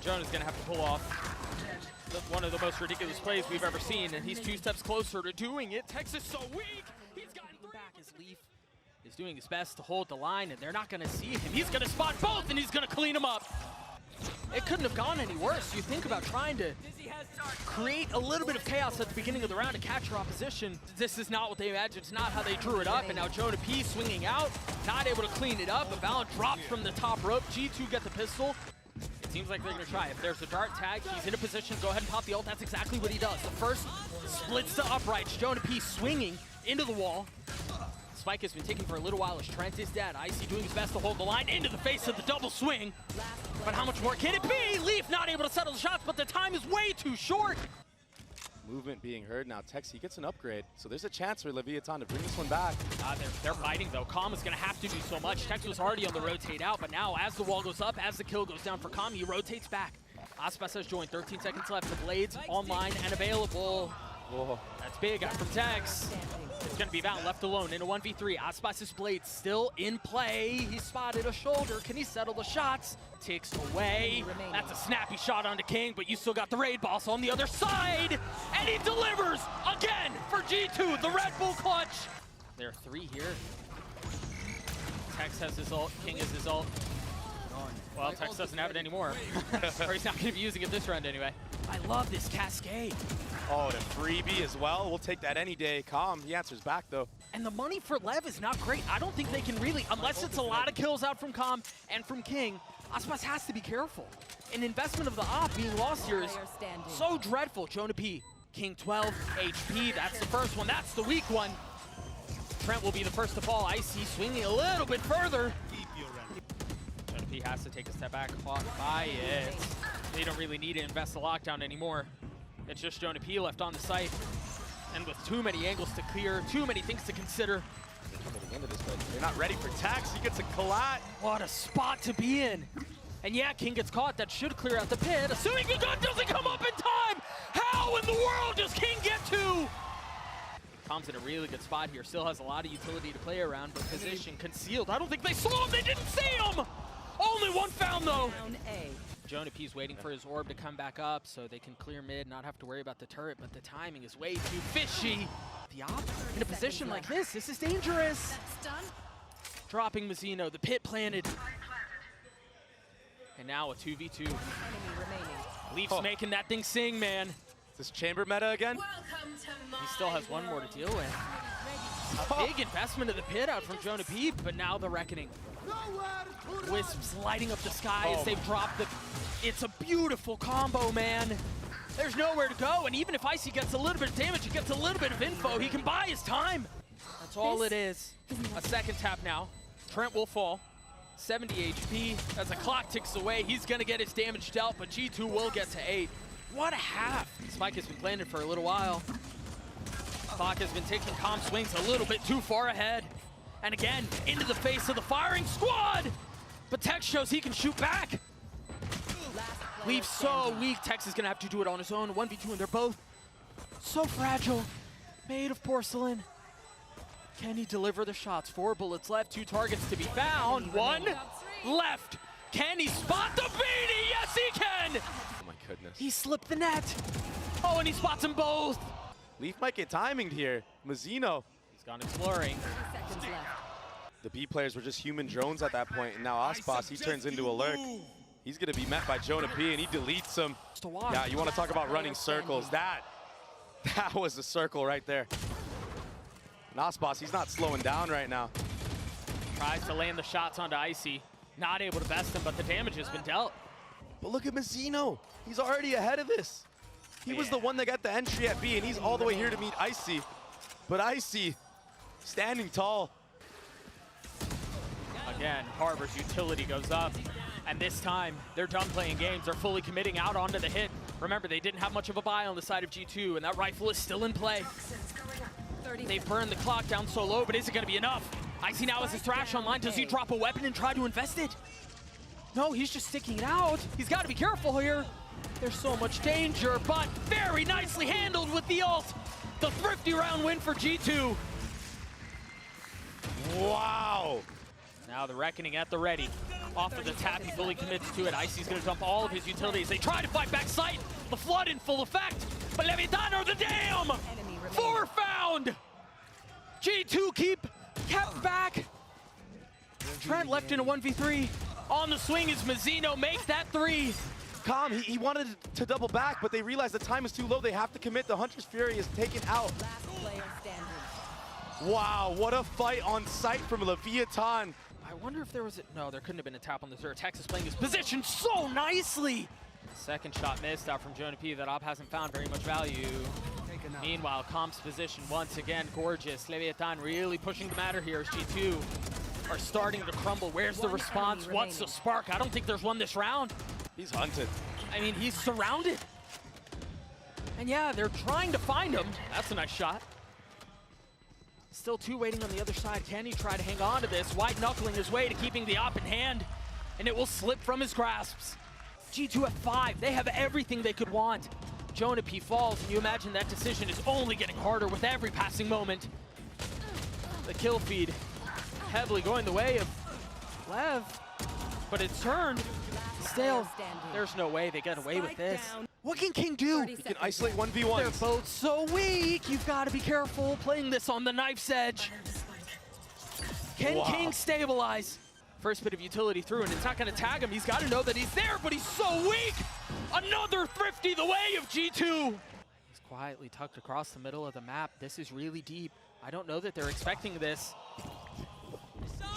Jonah's going to have to pull off one of the most ridiculous plays we've ever seen, and he's 2 steps closer to doing it. Texas so weak. He's gotten back. His LEV is doing his best to hold the line, and they're not going to see him. He's going to spot both, and he's going to clean them up. It couldn't have gone any worse. You think about trying to create a little bit of chaos at the beginning of the round to catch your opposition. This is not what they imagined. It's not how they drew it up. And now Jonah P swinging out, not able to clean it up. A Valent drops from the top rope. G2 get the pistol. It seems like they're going to try. If there's a dart tag, he's in a position to go ahead and pop the ult. That's exactly what he does. The first splits the uprights. Jonah P swinging into the wall. Spike has been taken for a little while as Trent is dead. Icy doing his best to hold the line into the face of the double swing. But how much more can it be? Leaf not able to settle the shots, but the time is way too short. Movement being heard now. Texi gets an upgrade, so there's a chance for Leviathan to bring this one back. They're fighting though. Calm is going to have to do so much. Tex was already on the rotate out, but now as the wall goes up, as the kill goes down for Calm, he rotates back. Aspas has joined. 13 seconds left. The blades online and available. Whoa. That's big out from Tex. It's going to be Val left alone in a 1v3. Aspas's blade still in play. He spotted a shoulder. Can he settle the shots? Ticks away. That's a snappy shot onto King, but you still got the raid boss on the other side. And he delivers again for G2, the Red Bull clutch. There are 3 here. Tex has his ult. King has his ult. Well, Tex doesn't have it anymore. Or he's not going to be using it this round anyway. I love this cascade. Oh, and a freebie as well. We'll take that any day. Calm, he answers back though. And the money for Lev is not great. I don't think they can really, unless it's a lot of kills out from Calm and from King, Aspas has to be careful. An investment of the op being lost here is so dreadful. Jonah P, King 12 HP. That's the first one. That's the weak one. Trent will be the first to fall. Icy swinging a little bit further. Jonah P has to take a step back. Caught by it. They don't really need to invest the lockdown anymore. It's just Jonah P left on the site. And with too many angles to clear, too many things to consider. They're coming to the end of this, but they're not ready for Tex. He gets a collat. What a spot to be in. And yeah, King gets caught. That should clear out the pit. Assuming the gun doesn't come up in time. How in the world does King get to? Calm's in a really good spot here. Still has a lot of utility to play around, but position concealed. I don't think they saw him. They didn't see him. Only one found though. Jonah P's waiting for his orb to come back up so they can clear mid, not have to worry about the turret, but the timing is way too fishy. The op in a position like this is dangerous. Dropping Mazzino, the pit planted. And now a 2v2. Leaf's making that thing sing, man. Is this chamber meta again? He still has one more to deal with. A big investment of the pit out from Jonah P, but now the reckoning. Wisps lighting up the sky as they've dropped the... It's a beautiful combo, man. There's nowhere to go, and even if Icy gets a little bit of damage, he gets a little bit of info, he can buy his time. That's all it is. A second tap now. Trent will fall. 70 HP. As the clock ticks away, he's going to get his damage dealt, but G2 will get to 8. What a half. Spike has been planted for a little while. Clock has been ticking. Calm swings a little bit too far ahead. And again, into the face of the firing squad. But Tex shows he can shoot back. Leaves so weak. Tex is going to have to do it on his own. 1v2, and they're both so fragile. Made of porcelain. Can he deliver the shots? 4 bullets left, 2 targets to be found. 1 left. Can he spot the beanie? Yes, he can. Oh my goodness. He slipped the net. Oh, and he spots them both. Leaf might get timinged here. Mazzino. He's gone exploring. The B players were just human drones at that point, and now Aspas, he turns into a lurk. He's going to be met by Jonah P, and he deletes him. Yeah, you want to talk about running circles. That was a circle right there. And Aspas, he's not slowing down right now. Tries to land the shots onto Icy. Not able to best him, but the damage has been dealt. But look at Mazzino. He's already ahead of this. He was the one that got the entry at B, and he's all the way here to meet Icy. But Icy, standing tall. Again, Harbor's utility goes up. And this time, they're done playing games. They're fully committing out onto the hit. Remember, they didn't have much of a buy on the side of G2, and that rifle is still in play. They've burned the clock down so low, but is it going to be enough? Icy now has his Thrash online. Does he drop a weapon and try to invest it? No, he's just sticking it out. He's got to be careful here. There's so much danger, but very nicely handled with the ult. The thrifty round win for G2. Wow. Now the reckoning at the ready. Off of the tap, he fully commits to it. Icy's gonna dump all of his utilities. They try to fight back sight. The flood in full effect, but Leviathan or the dam! 4 found! G2 kept back. Trent left in a 1v3. On the swing is Mazzino, makes that 3. Calm, he wanted to double back, but they realized the time is too low. They have to commit. The Hunter's Fury is taken out. Wow, what a fight on site from Leviathan. I wonder if there was no, there couldn't have been a tap on the turret. Texas playing his position so nicely. Second shot missed out from Jonah P. That Op hasn't found very much value. Meanwhile, Comp's position once again gorgeous. Leviathan really pushing the matter here as G2 are starting to crumble. Where's the response? What's the spark? I don't think there's one this round. He's hunted. I mean, he's surrounded. And yeah, they're trying to find him. That's a nice shot. Still 2 waiting on the other side. Can he try to hang on to this? White knuckling his way to keeping the Op in hand, and it will slip from his grasps. G2 at 5. They have everything they could want. Jonah P falls, and you imagine that decision is only getting harder with every passing moment. The kill feed heavily going the way of LEV, but it's turned. Still, there's no way they get away with this. What can King do? He can isolate 1v1. They're both so weak. You've got to be careful playing this on the knife's edge. Can King stabilize? First bit of utility through, and it's not going to tag him. He's got to know that he's there, but he's so weak. Another thrifty the way of G2. He's quietly tucked across the middle of the map. This is really deep. I don't know that they're expecting this.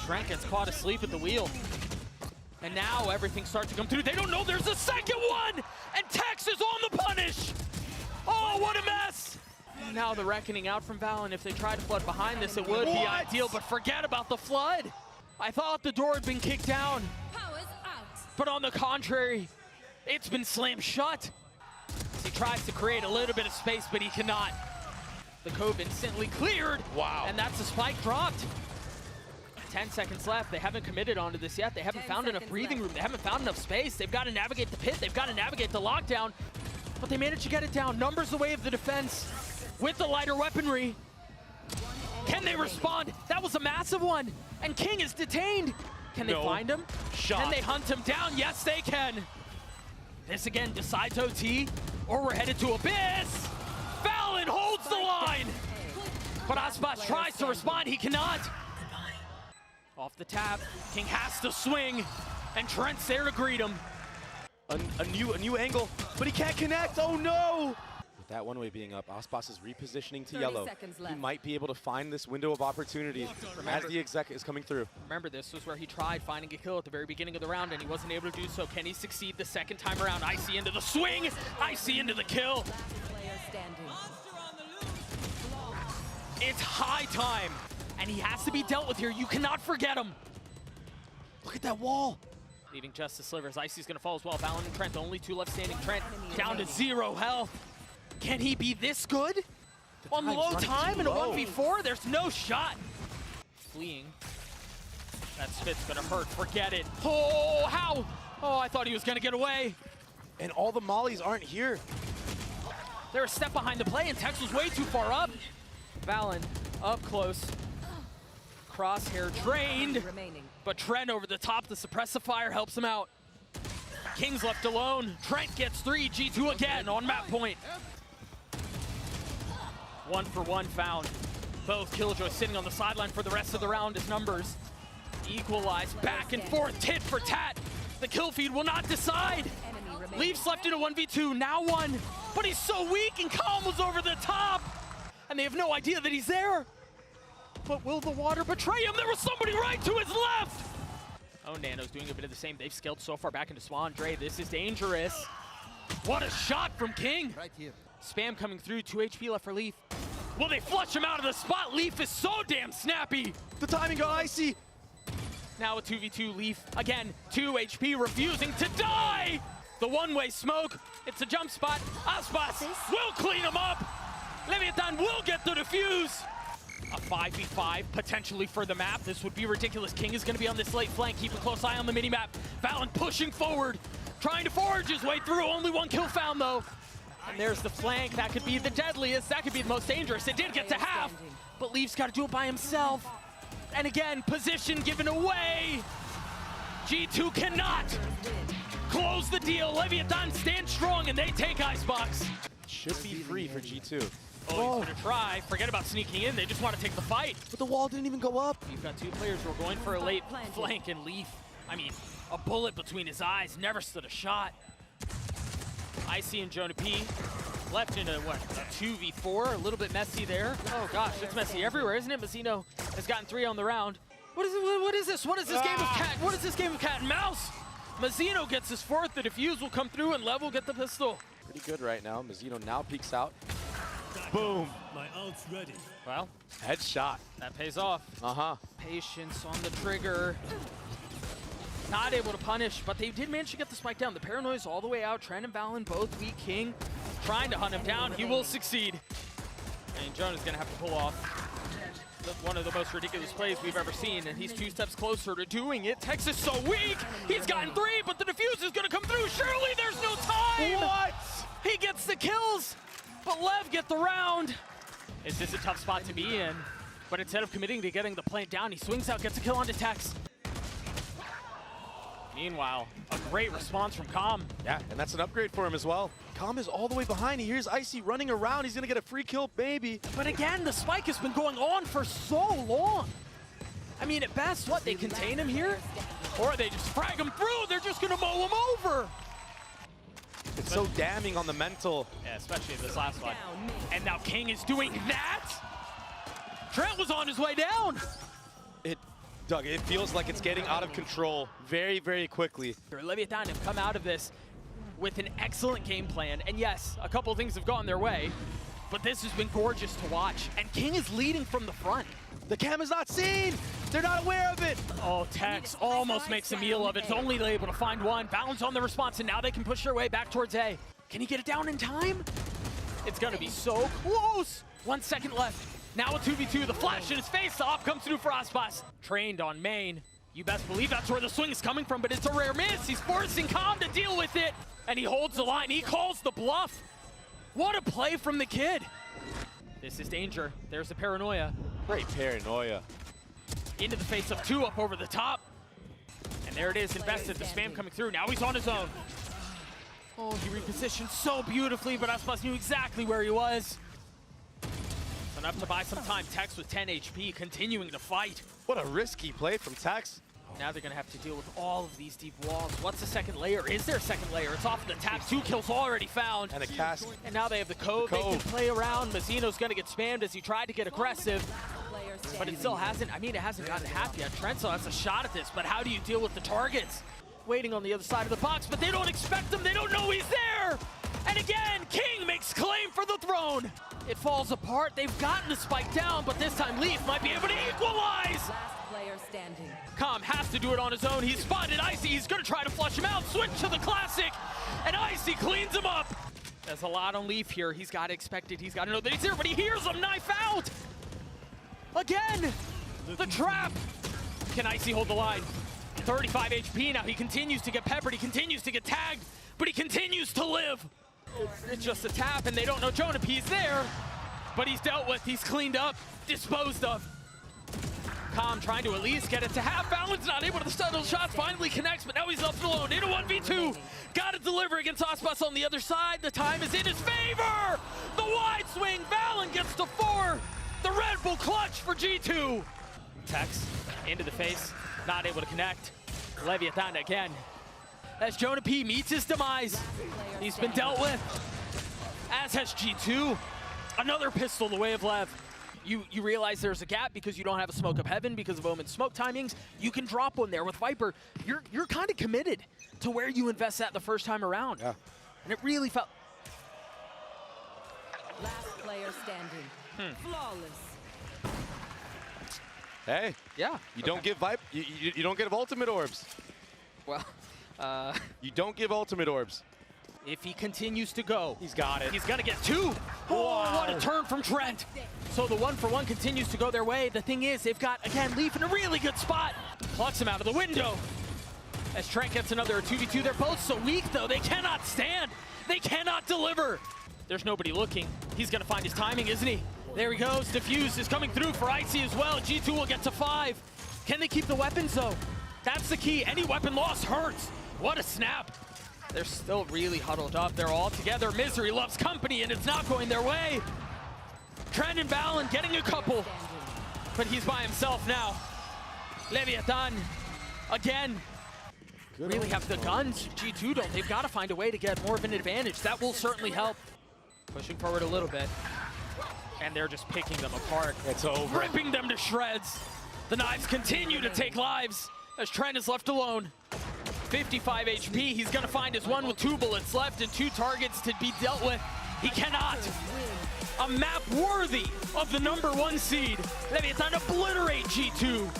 Trent gets caught asleep at the wheel. And now everything starts to come through. They don't know there's a second one! And Tex is on the punish! Oh, what a mess! Now the reckoning out from Valen. If they try to flood behind this, it would be ideal, but forget about the flood! I thought the door had been kicked down. But on the contrary, it's been slammed shut. He tries to create a little bit of space, but he cannot. The cove instantly cleared. Wow. And that's a spike dropped. 10 seconds left. They haven't committed onto this yet. They haven't found enough breathing room. They haven't found enough space. They've got to navigate the pit. They've got to navigate the lockdown. But they managed to get it down. Numbers the way of the defense with the lighter weaponry. Can they respond? That was a massive one. And King is detained. Can they find him? Can they hunt him down? Yes, they can. This again decides OT, or we're headed to Abyss. Valen holds the line. But Aspas tries to respond. He cannot. Off the tap, King has to swing, and Trent's there to greet him. A new angle, but he can't connect. Oh no! With that one way being up, Aspas is repositioning to yellow. He might be able to find this window of opportunity as the exec is coming through. Remember, this was where he tried finding a kill at the very beginning of the round, and he wasn't able to do so. Can he succeed the second time around? Icy into the swing, Icy into the kill. It's high time. And he has to be dealt with here. You cannot forget him. Look at that wall. Leaving just the slivers. Icy's going to fall as well. Valen and Trent, the only 2 left standing. Trent down to 0 health. Can he be this good? On low time in a 1v4? There's no shot. Fleeing. That spit's going to hurt. Forget it. Oh, how? Oh, I thought he was going to get away. And all the mollies aren't here. They're a step behind the play, and Tex was way too far up. Valen up close. Crosshair drained, but Trent over the top to suppress the fire helps him out. King's left alone. Trent gets 3, G2 again on map point. 1 for 1 found. Both Killjoy sitting on the sideline for the rest of the round as numbers equalize. Back and forth, tit for tat. The kill feed will not decide. Leafs left in a 1v2, now 1, but he's so weak and Calm was over the top. And they have no idea that he's there. But will the water betray him? There was somebody right to his left! Oh, Nano's doing a bit of the same. They've scaled so far back into Swan. Dre, this is dangerous. What a shot from King! Right here. Spam coming through, 2 HP left for Leaf. Will they flush him out of the spot? Leaf is so damn snappy! The timing got icy! Now a 2v2 Leaf. Again, 2 HP refusing to die! The one-way smoke. It's a jump spot. Aspas will clean him up! Leviathan will get the defuse! A 5v5 potentially for the map. This would be ridiculous. King is going to be on this late flank. Keep a close eye on the minimap. Valen pushing forward, trying to forge his way through. Only 1 kill found though. And there's the flank. That could be the deadliest. That could be the most dangerous. It did get to half, but Leaf's got to do it by himself. And again, position given away. G2 cannot close the deal. Leviathan stands strong and they take Icebox. Should be free for G2. Oh, he's gonna try. Forget about sneaking in. They just want to take the fight. But the wall didn't even go up. You've got two players who are going for a late flank, and Leaf, I mean, a bullet between his eyes, never stood a shot. Icy and Jonah P left in a, what, a 2v4, a little bit messy there. Oh gosh, it's messy everywhere, isn't it? Mazzino has gotten 3 on the round. What is it? What is this? What is this game of cat? What is this game of cat and mouse? Mazzino gets his 4th, the defuse will come through, and Lev will get the pistol. Pretty good right now. Mazzino now peeks out. Boom. My ult's ready. Well, Headshot. that pays off. Uh-huh. Patience on the trigger. Not able to punish, but they did manage to get the spike down. The paranoia's all the way out. Trent and Valen both weak. King trying to hunt him down. He will succeed. And Jonah's gonna have to pull off one of the most ridiculous plays we've ever seen, and he's 2 steps closer to doing it. Tex is so weak. He's gotten 3, but the defuse is gonna come through. Surely there's no time. What? He gets the kills, but Lev get the round. This is a tough spot to be in, but instead of committing to getting the plant down, he swings out, gets a kill onto Tex. Meanwhile, a great response from Calm. Yeah, and that's an upgrade for him as well. Calm is all the way behind. He hears Icy running around. He's gonna get a free kill, maybe. But again, the spike has been going on for so long. I mean, at best, what, they contain him here? Or they just frag him through, they're just gonna mow him over. It's so damning on the mental. Yeah, especially in this last one. And now King is doing that? Trent was on his way down. Doug, it feels like it's getting out of control very, very quickly. Leviathan have come out of this with an excellent game plan. And yes, a couple of things have gone their way, but this has been gorgeous to watch. And King is leading from the front. The cam is not seen. They're not aware of it. Oh, Tex almost makes a meal of it. It's only able to find one. Balance on the response, and now they can push their way back towards A. Can he get it down in time? It's gonna be so close. 1 second left. Now a 2v2, the flash in his face, the op comes through for Aspas. Trained on main. You best believe that's where the swing is coming from, but it's a rare miss. He's forcing Calm to deal with it, and he holds the line. He calls the bluff. What a play from the kid. This is danger. There's the paranoia. Great paranoia. Into the face of 2 up over the top. And there it is, invested, the spam coming through. Now he's on his own. Oh, he repositioned so beautifully, but Aspas knew exactly where he was. Enough to buy some time. Tex with 10 HP, continuing to fight. What a risky play from Tex. Now they're gonna have to deal with all of these deep walls. What's the second layer? Is there a second layer? It's off the tap. 2 kills already found. And a cask. And now they have the cove. They can play around. Mazzino's gonna get spammed as he tried to get aggressive. But it still hasn't, I mean, it hasn't gotten half yet. Trent still has a shot at this, but how do you deal with the targets? Waiting on the other side of the box, but they don't expect him. They don't know he's there. And again, King makes claim for the throne. It falls apart. They've gotten the spike down, but this time Leaf might be able to equalize. Last player standing. Calm has to do it on his own. He's spotted Icy. He's gonna try to flush him out. Switch to the classic, and Icy cleans him up. There's a lot on Leaf here. He's got to expect it. He's got to know that he's here, but he hears him knife out. Again, the trap. Can Icy hold the line? 35 HP now. He continues to get peppered. He continues to get tagged, but he continues to live. It's just a tap, and they don't know Jonah P's there, but he's dealt with. He's cleaned up, disposed of. Calm trying to at least get it to half. Valen's not able to settle shots. Finally connects, but now he's left alone in a 1v2. Got to deliver against Aspas on the other side. The time is in his favor. The wide swing. Valen gets to 4. The Red Bull clutch for G2. Tex into the face, not able to connect. Leviathan again. As Jonah P meets his demise, he's been dealt with, as has G2. Another pistol the way of Lev. You realize there's a gap because you don't have a smoke of heaven because of Omen's smoke timings. You can drop one there with Viper. You're kind of committed to where you invest that the first time around. Yeah. And it really felt... Last player standing. Flawless. Hey. Yeah. You don't give you don't give ultimate orbs. Well, you don't give ultimate orbs. if he continues to go, He's got it. he's gonna get 2. Oh, what a turn from Trent. So the 1-for-1 continues to go their way. The thing is, they've got, again, Leaf in a really good spot. Plucks him out of the window. As Trent gets another 2v2. They're both so weak, though. They cannot stand. They cannot deliver. There's nobody looking. He's gonna find his timing, isn't he? There he goes. Diffuse is coming through for Icy as well. G2 will get to 5. Can they keep the weapons, though? That's the key. Any weapon loss hurts. What a snap. They're still really huddled up. They're all together. Misery loves company, and it's not going their way. Trent and Valen getting a couple, but he's by himself now. Leviathan, again, really have the guns. G2 don't. They've got to find a way to get more of an advantage. That will certainly help. Pushing forward a little bit, and they're just picking them apart. It's over. Ripping them to shreds. The knives continue to take lives as Trent is left alone. 55 HP, he's gonna find his one with 2 bullets left and 2 targets to be dealt with. He cannot. A map worthy of the #1 seed. Leviathan obliterate G2.